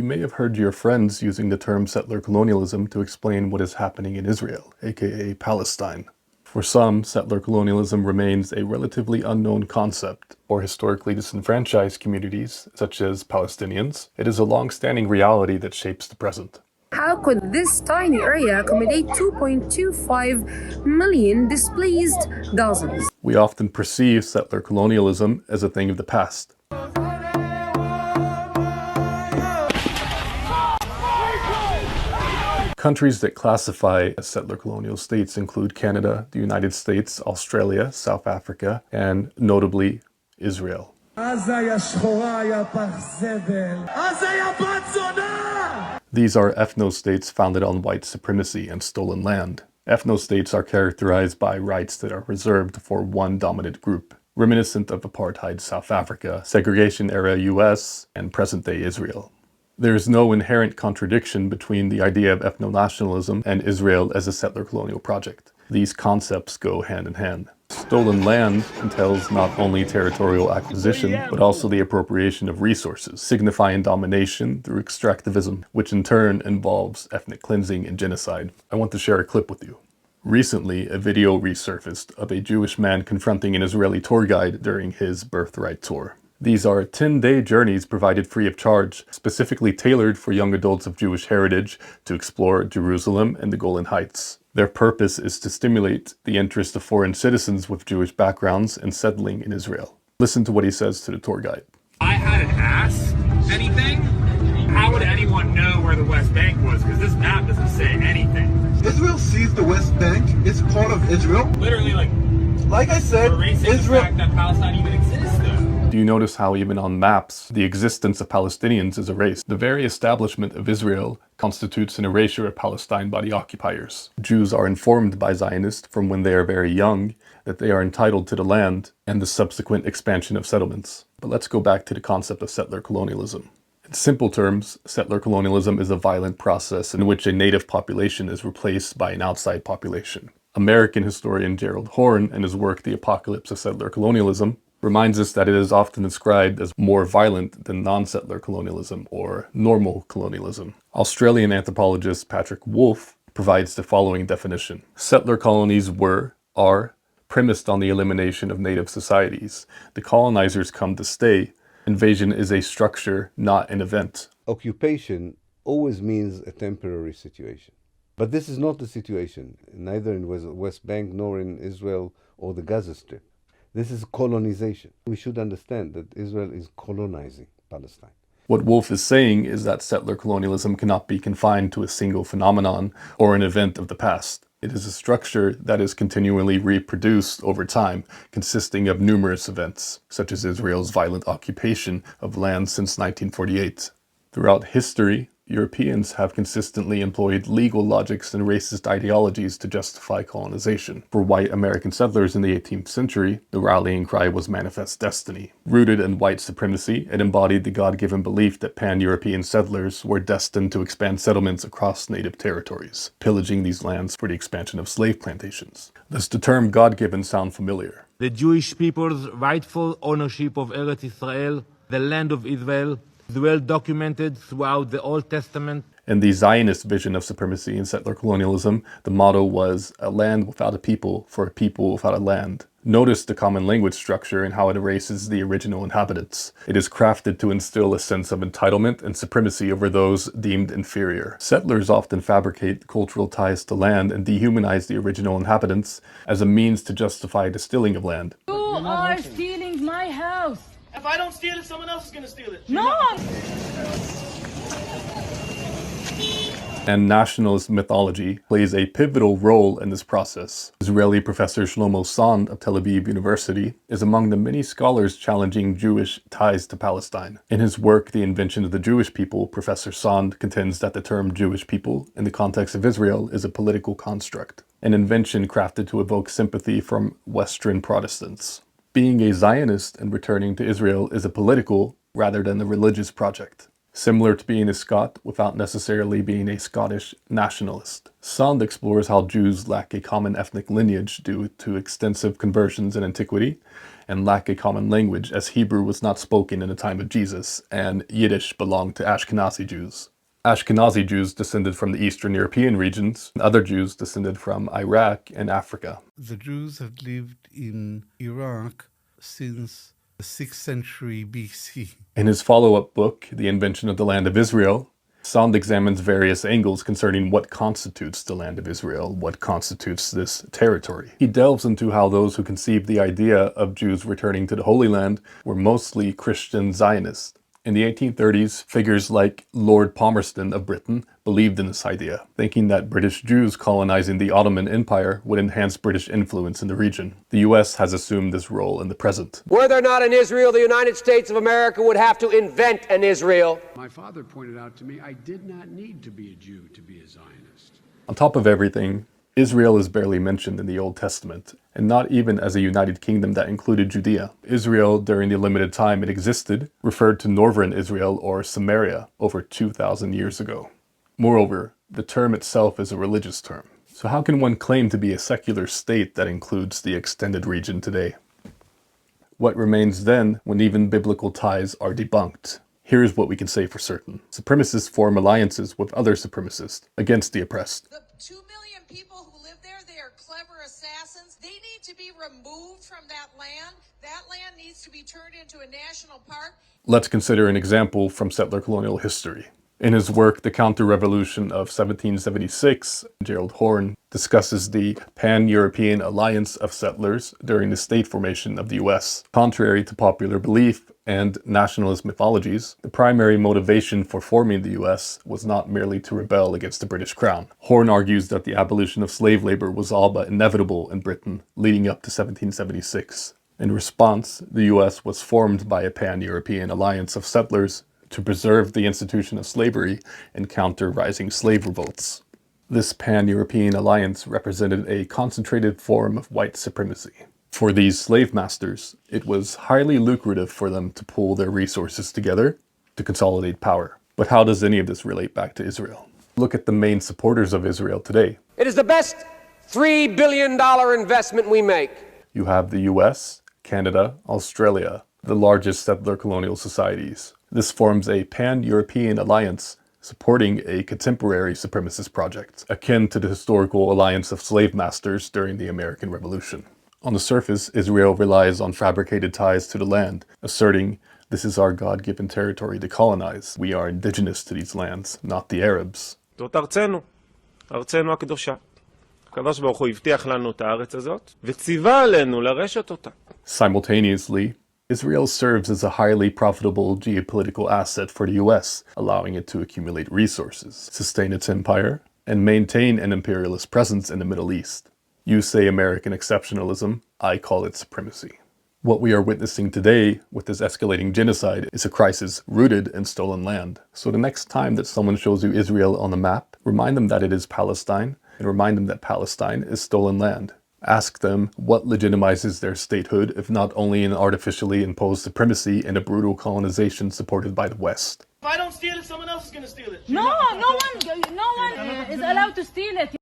You may have heard your friends using the term settler colonialism to explain what is happening in Israel, aka Palestine. For some, settler colonialism remains a relatively unknown concept. For historically disenfranchised communities, such as Palestinians, it is a long-standing reality that shapes the present. How could this tiny area accommodate 2.25 million displaced Gazans? We often perceive settler colonialism as a thing of the past. Countries that classify as settler colonial states include Canada, the United States, Australia, South Africa, and notably Israel. These are ethno-states founded on white supremacy and stolen land. Ethno-states are characterized by rights that are reserved for one dominant group, reminiscent of apartheid South Africa, segregation-era US, and present-day Israel. There is no inherent contradiction between the idea of ethno-nationalism and Israel as a settler colonial project. These concepts go hand in hand. Stolen land entails not only territorial acquisition, but also the appropriation of resources, signifying domination through extractivism, which in turn involves ethnic cleansing and genocide. I want to share a clip with you. Recently, a video resurfaced of a Jewish man confronting an Israeli tour guide during his birthright tour. These are 10-day journeys provided free of charge, specifically tailored for young adults of Jewish heritage to explore Jerusalem and the Golan Heights. Their purpose is to stimulate the interest of foreign citizens with Jewish backgrounds in settling in Israel. Listen to what he says to the tour guide. I hadn't asked anything. How would anyone know where the West Bank was? Because this map doesn't say anything. Israel sees the West Bank. It's part of Israel. Literally, like I said, Israel. The fact that Palestine even exists, though. Do you notice how even on maps, the existence of Palestinians is erased? The very establishment of Israel constitutes an erasure of Palestine by the occupiers. Jews are informed by Zionists from when they are very young that they are entitled to the land and the subsequent expansion of settlements. But let's go back to the concept of settler colonialism. In simple terms, settler colonialism is a violent process in which a native population is replaced by an outside population. American historian Gerald Horne, in his work The Apocalypse of Settler Colonialism, reminds us that it is often described as more violent than non-settler colonialism or normal colonialism. Australian anthropologist Patrick Wolfe provides the following definition. Settler colonies are premised on the elimination of native societies. The colonizers come to stay. Invasion is a structure, not an event. Occupation always means a temporary situation. But this is not the situation, neither in West Bank nor in Israel or the Gaza Strip. This is colonization. We should understand that Israel is colonizing Palestine. What Wolfe is saying is that settler colonialism cannot be confined to a single phenomenon or an event of the past. It is a structure that is continually reproduced over time, consisting of numerous events, such as Israel's violent occupation of land since 1948. Throughout history, Europeans have consistently employed legal logics and racist ideologies to justify colonization. For white American settlers in the 18th century, the rallying cry was manifest destiny. Rooted in white supremacy, it embodied the God-given belief that pan-European settlers were destined to expand settlements across native territories, pillaging these lands for the expansion of slave plantations. Does the term God-given sound familiar? The Jewish people's rightful ownership of Eretz Israel, the land of Israel, is well documented throughout the Old Testament. In the Zionist vision of supremacy and settler colonialism, the motto was a land without a people for a people without a land. Notice the common language structure and how it erases the original inhabitants. It is crafted to instill a sense of entitlement and supremacy over those deemed inferior. Settlers often fabricate cultural ties to land and dehumanize the original inhabitants as a means to justify the stealing of land. You are stealing my house. If I don't steal it, someone else is going to steal it. No! And nationalist mythology plays a pivotal role in this process. Israeli professor Shlomo Sand of Tel Aviv University is among the many scholars challenging Jewish ties to Palestine. In his work, The Invention of the Jewish People, Professor Sand contends that the term Jewish people, in the context of Israel, is a political construct, an invention crafted to evoke sympathy from Western Protestants. Being a Zionist and returning to Israel is a political rather than a religious project. similar to being a Scot without necessarily being a Scottish nationalist. Sand explores how Jews lack a common ethnic lineage due to extensive conversions in antiquity, and lack a common language as Hebrew was not spoken in the time of Jesus, and Yiddish belonged to Ashkenazi Jews. Ashkenazi Jews descended from the Eastern European regions, and other Jews descended from Iraq and Africa. The Jews have lived in Iraq since the 6th century BC. In his follow-up book, The Invention of the Land of Israel, Sand examines various angles concerning what constitutes the Land of Israel, what constitutes this territory. He delves into how those who conceived the idea of Jews returning to the Holy Land were mostly Christian Zionists. In the 1830s, figures like Lord Palmerston of Britain believed in this idea, thinking that British Jews colonizing the Ottoman Empire would enhance British influence in the region. The US has assumed this role in the present. Were there not an Israel, the United States of America would have to invent an Israel. My father pointed out to me I did not need to be a Jew to be a Zionist. On top of everything, Israel is barely mentioned in the Old Testament, and not even as a united kingdom that included Judea. Israel, during the limited time it existed, referred to northern Israel or Samaria over 2,000 years ago. Moreover, the term itself is a religious term. So how can one claim to be a secular state that includes the extended region today? What remains then when even biblical ties are debunked? Here's what we can say for certain. Supremacists form alliances with other supremacists against the oppressed. The 2 million people who live there, they are clever assassins. They need to be removed from that land. That land needs to be turned into a national park. Let's consider an example from settler colonial history. In his work, The Counter-Revolution of 1776, Gerald Horne discusses the pan-European alliance of settlers during the state formation of the US. Contrary to popular belief and nationalist mythologies, the primary motivation for forming the US was not merely to rebel against the British Crown. Horne argues that the abolition of slave labor was all but inevitable in Britain leading up to 1776. In response, the US was formed by a pan-European alliance of settlers to preserve the institution of slavery and counter rising slave revolts. This pan-European alliance represented a concentrated form of white supremacy. For these slave masters, it was highly lucrative for them to pool their resources together to consolidate power. But how does any of this relate back to Israel? Look at the main supporters of Israel today. It is the best $3 billion investment we make. You have the US, Canada, Australia, the largest settler colonial societies. This forms a pan-European alliance supporting a contemporary supremacist project, akin to the historical alliance of slave masters during the American Revolution. On the surface, Israel relies on fabricated ties to the land, asserting, "This is our God-given territory to colonize. We are indigenous to these lands, not the Arabs." זאת ארצנו, ארצנו הקדושה. הקדוש ברוך הוא הבטיח לנו את הארץ הזאת, וציווה עלינו לרשת אותה. Simultaneously, Israel serves as a highly profitable geopolitical asset for the US, allowing it to accumulate resources, sustain its empire, and maintain an imperialist presence in the Middle East. You say American exceptionalism, I call it supremacy. What we are witnessing today with this escalating genocide is a crisis rooted in stolen land. So the next time that someone shows you Israel on the map, remind them that it is Palestine, and remind them that Palestine is stolen land. Ask them what legitimizes their statehood if not only an artificially imposed supremacy and a brutal colonization supported by the West. If I don't steal it, someone else is going to steal it. No one is allowed to steal it.